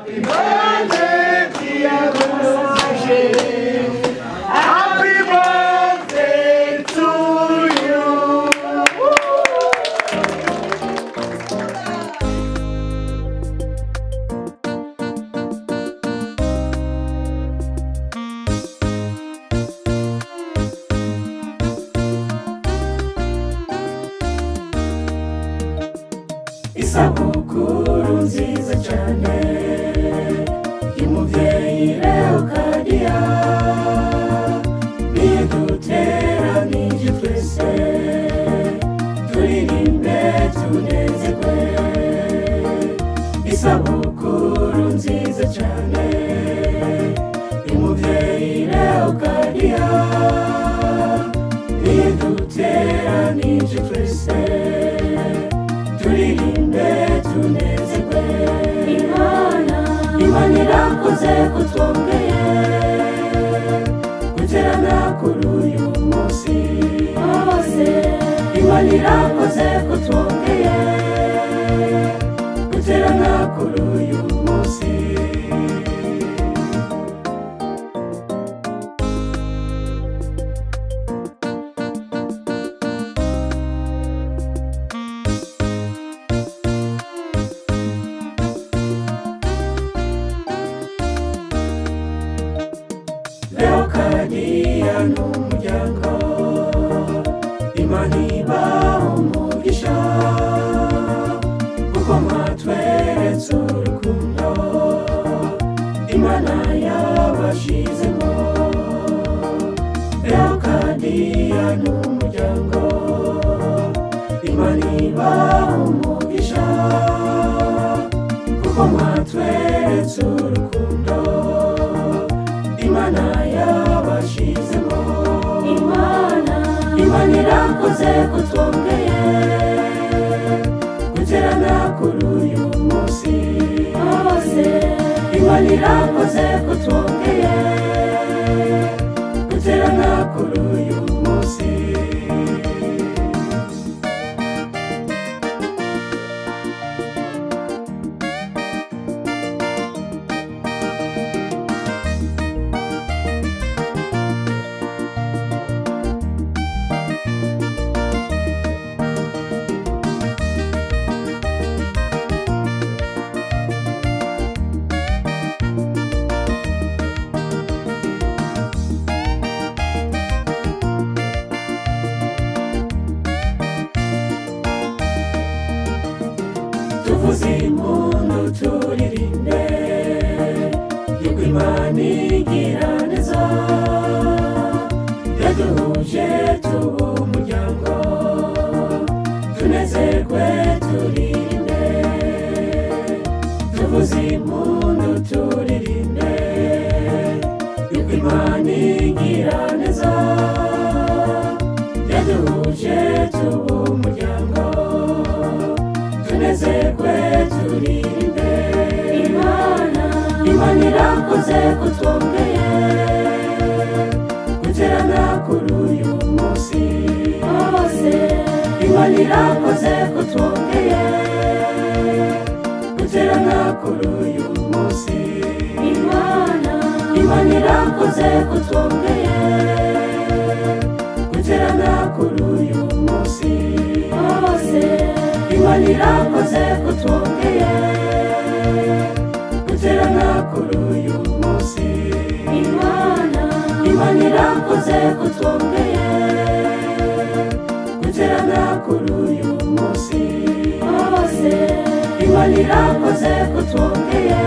Happy birthday, dear Roger. Happy birthday to you. Isabukuru nziza cyane y'umubyeyi Leokadiya, niduteranije twese turirimbe tunezerwe. Isabukuru nziza cyane y'umubyeyi Leokadiya, niduteranije twese turirimbe tunezerwe. Imana irakoze kutwongeye guterana kuri uyu munsi. Imana irakoze kutwongeye guterana kuri uyu munsi. Leokadiya n'umuryango, Imana ibahe umugisha kuko mwatweretse urukundo Imana yabashizemo. Leokadiya n'umuryango, Imana ibahe umugisha kuko mwatweretse urukundo Imana yabashizemo. Imana irakoze kutwongeye guterana kuri uyu munsi. Imana irakoze kutwongeye guterana kuri uyu munsi. Tuvuze impundu turirimbe yuko Imana igira neza, yaduhuje tuba umuryango tunezerwe turirimbe. Tuvuze impundu turirimbe yuko Imana igira neza, yaduhuje tuba umuryango tunezerwe turirimbe. Imana irakoze kutwongeye guterana kuri uyu munsi. Imana irakoze kutwongeye guterana kuri uyu munsi. Imana irakoze kutwongeye guterana kuri uyu munsi. Imana irakoze kutwongeye guterana kuri uyu munsi. Imana irakoze kutwongeye guterana kuri uyu munsi. Imana irakoze kutwongeye